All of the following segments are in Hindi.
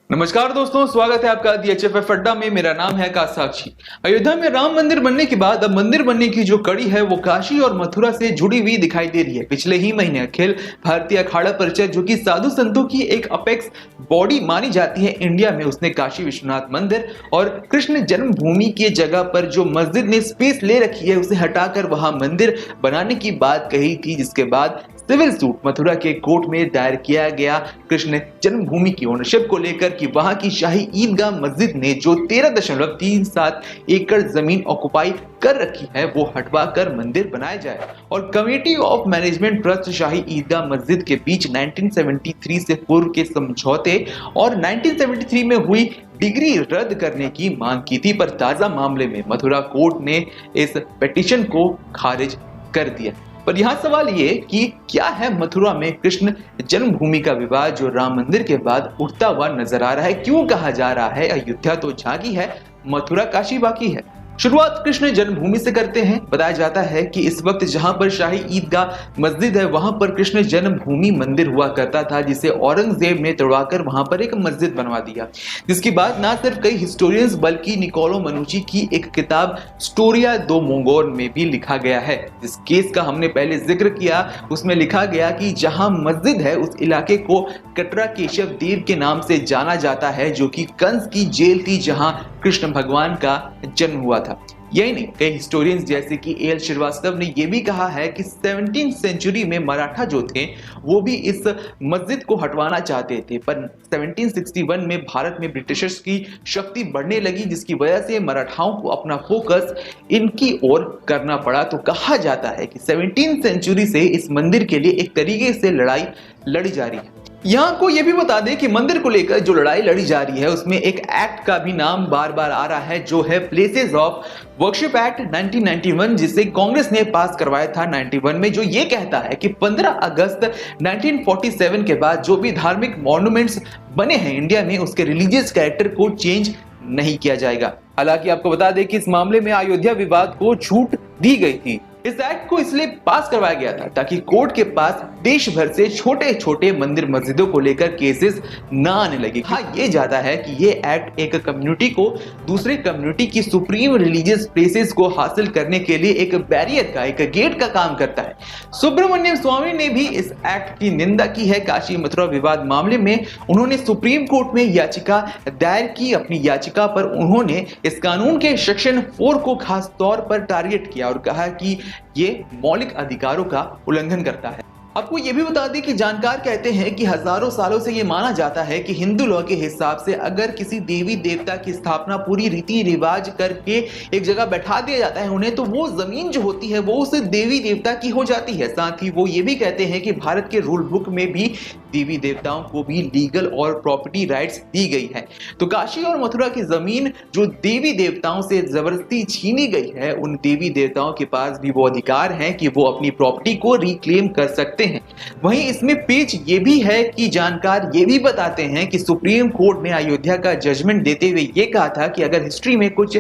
नमस्कार दोस्तों, स्वागत है आपका DHFF अड्डा में। मेरा नाम है काश साक्षी। अयोध्या में राम मंदिर बनने के बाद अब मंदिर बनने की जो कड़ी है वो काशी और मथुरा से जुड़ी हुई दिखाई दे रही है। पिछले ही महीने अखिल भारतीय अखाड़ा परिषद, जो कि साधु संतों की एक अपेक्स बॉडी मानी जाती है इंडिया में, उसने काशी विश्वनाथ मंदिर और कृष्ण जन्मभूमि की जगह पर जो मस्जिद ने स्पेस ले रखी है उसे हटाकर वहां मंदिर बनाने की बात कही थी, जिसके बाद सिविल सूट मथुरा के कोर्ट में दायर किया गया कृष्ण जन्मभूमि की ओनरशिप को लेकर कि वहां की शाही ईदगाह मस्जिद ने जो 13.37 एकड़ जमीन ऑक्युपाई कर रखी है वो हटवा कर मंदिर बनाया जाए। और committee of management trust Shahi Idgah मस्जिद के बीच 1973 से पूर्व के समझौते और 1973 में हुई डिग्री रद्द करने की मांग की थी, पर ताजा मामले में मथुरा कोर्ट ने इस पिटीशन को खारिज कर दिया। पर यहाँ सवाल ये कि क्या है मथुरा में कृष्ण जन्मभूमि का विवाद जो राम मंदिर के बाद उठता हुआ नजर आ रहा है? क्यों कहा जा रहा है अयोध्या तो झांकी है, मथुरा काशी बाकी है? शुरुआत कृष्ण जन्मभूमि से करते हैं। बताया जाता है कि इस वक्त जहां पर शाही ईदगाह मस्जिद है वहां पर कृष्ण जन्मभूमि मंदिर हुआ करता था, जिसे औरंगजेब ने तोड़वाकर वहां पर एक मस्जिद बनवा दिया, जिसकी बात ना सिर्फ कई हिस्टोरियंस बल्कि निकोलो मनुची की एक किताब स्टोरिया दो मोंगोल में भी लिखा गया है। जिस केस का हमने पहले जिक्र किया उसमें लिखा गया कि जहां मस्जिद है उस इलाके को कटरा केशव देव के नाम से जाना जाता है, जो कि कंस की जेल थी जहां कृष्ण भगवान का जन्म हुआ था। यही नहीं, कई हिस्टोरियंस जैसे कि एल श्रीवास्तव ने यह भी कहा है कि 17वीं सेंचुरी में मराठा जो थे वो भी इस मस्जिद को हटवाना चाहते थे, पर 1761 में भारत में ब्रिटिशर्स की शक्ति बढ़ने लगी, जिसकी वजह से मराठाओं को अपना फोकस इनकी ओर करना पड़ा। तो कहा जाता है कि 17वीं सेंचुरी से इस मंदिर के लिए एक तरीके से लड़ाई लड़ी जा रही है। यहाँ को ये भी बता दें कि मंदिर को लेकर जो लड़ाई लड़ी जा रही है उसमें एक एक्ट का भी नाम बार बार आ रहा है, जो है प्लेसेस ऑफ वर्शिप एक्ट 1991, जिसे कांग्रेस ने पास करवाया था 91 में, जो ये कहता है कि 15 अगस्त 1947 के बाद जो भी धार्मिक मॉन्यूमेंट्स बने हैं इंडिया में उसके रिलीजियस कैरेक्टर को चेंज नहीं किया जाएगा। हालांकि आपको बता दें कि इस मामले में अयोध्या विवाद को छूट दी गई थी। इस एक्ट को इसलिए पास करवाया गया था ताकि कोर्ट के पास देश भर से छोटे छोटे मंदिर मस्जिदों को लेकर केसेस ना आने लगे। हाँ, ये ज्यादा है कि ये एक्ट एक कम्युनिटी को दूसरे कम्युनिटी की सुप्रीम रिलीजियस प्लेसेस को हासिल करने के लिए एक बैरियर का, एक गेट का काम करता है। सुब्रमण्यम स्वामी ने भी इस एक्ट की निंदा की है। काशी मथुरा विवाद मामले में उन्होंने सुप्रीम कोर्ट में याचिका दायर की। अपनी याचिका पर उन्होंने इस कानून के सेक्शन 4 को खास तौर पर टारगेट किया और कहा कि ये मौलिक अधिकारों का उल्लंघन करता है। आपको ये भी बता दें कि जानकार कहते हैं कि हजारों सालों से ये माना जाता है कि हिंदू लॉ के हिसाब से अगर किसी देवी देवता की स्थापना पूरी रीति रिवाज करके एक जगह बैठा दिया जाता है उन्हें, तो वो जमीन जो होती है वो उस देवी देवता की हो जाती है। साथ ही वो ये भी कहते हैं कि भारत के रूल बुक में भी देवी देवताओं को भी लीगल और प्रॉपर्टी राइट्स दी गई है। तो काशी और मथुरा की जमीन जो देवी देवताओं से जबरदस्ती छीनी गई है, उन देवी देवताओं के पास भी वो अधिकार है कि वो अपनी प्रॉपर्टी को रिक्लेम कर सकते हैं। वहीं इसमें पेच ये भी है कि जानकार ये भी बताते हैं कि सुप्रीम कोर्ट ने अयोध्या का जजमेंट देते हुए ये कहा था कि अगर हिस्ट्री में कुछ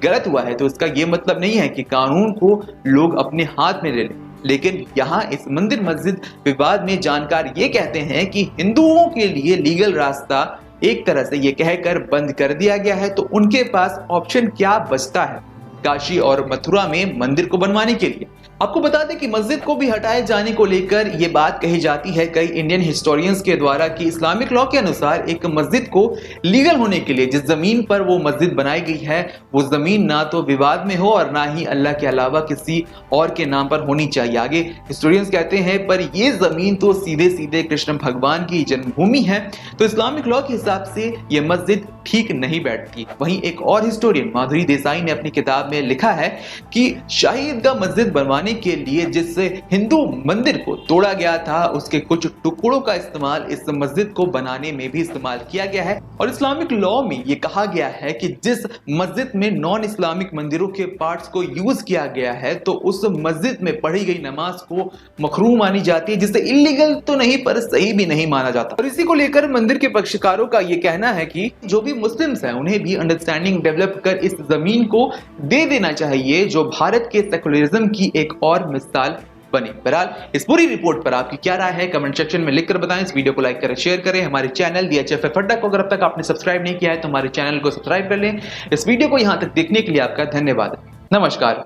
गलत हुआ है तो इसका ये मतलब नहीं है कि कानून को लोग अपने हाथ में ले लें। लेकिन यहाँ इस मंदिर मस्जिद विवाद में जानकार ये कहते हैं कि हिंदुओं के लिए लीगल रास्ता एक तरह से ये कहकर बंद कर दिया गया है, तो उनके पास ऑप्शन क्या बचता है काशी और मथुरा में मंदिर को बनवाने के लिए? आपको बता दें कि मस्जिद को भी हटाए जाने को लेकर यह बात कही जाती है कई इंडियन हिस्टोरियंस के द्वारा कि इस्लामिक लॉ के अनुसार एक मस्जिद को लीगल होने के लिए जिस जमीन पर वो मस्जिद बनाई गई है वो जमीन ना तो विवाद में हो और ना ही अल्लाह के अलावा किसी और के नाम पर होनी चाहिए। आगे हिस्टोरियंस कहते हैं पर ये जमीन तो सीधे सीधे कृष्ण भगवान की जन्मभूमि है, तो इस्लामिक लॉ के हिसाब से ये मस्जिद ठीक नहीं बैठती। वहीं एक और हिस्टोरियन माधुरी देसाई ने अपनी किताब में लिखा है कि शाही ईदगाह मस्जिद बनवाने के लिए जिस हिंदू मंदिर को तोड़ा गया था उसके कुछ टुकड़ों का इस्तेमाल इस मस्जिद को बनाने में भी इस्तेमाल किया गया है। और इस्लामिक लॉ में यह कहा गया है कि जिस मस्जिद में नॉन इस्लामिक मंदिरों के पार्ट्स को यूज किया गया है तो उस मस्जिद में पढ़ी गई नमाज को मखरू मानी जाती है, जिससे इलीगल तो नहीं पर सही भी नहीं माना जाता। और इसी को लेकर मंदिर के पक्षकारों का यह कहना है कि जो भी मुस्लिम्स हैं उन्हें भी अंडरस्टैंडिंग डेवलप कर इस जमीन को दे देना चाहिए, जो भारत के सेकुलरिज्म की एक और मिसाल बनी। बहरहाल इस पूरी रिपोर्ट पर आपकी क्या राय है कमेंट सेक्शन में लिखकर बताएं। इस वीडियो को लाइक करें, शेयर करें। हमारे चैनल DHFF अड्डा को अगर अब तक आपने सब्सक्राइब नहीं किया है तो हमारे चैनल को सब्सक्राइब कर लें। इस वीडियो को यहां तक देखने के लिए आपका धन्यवाद। नमस्कार।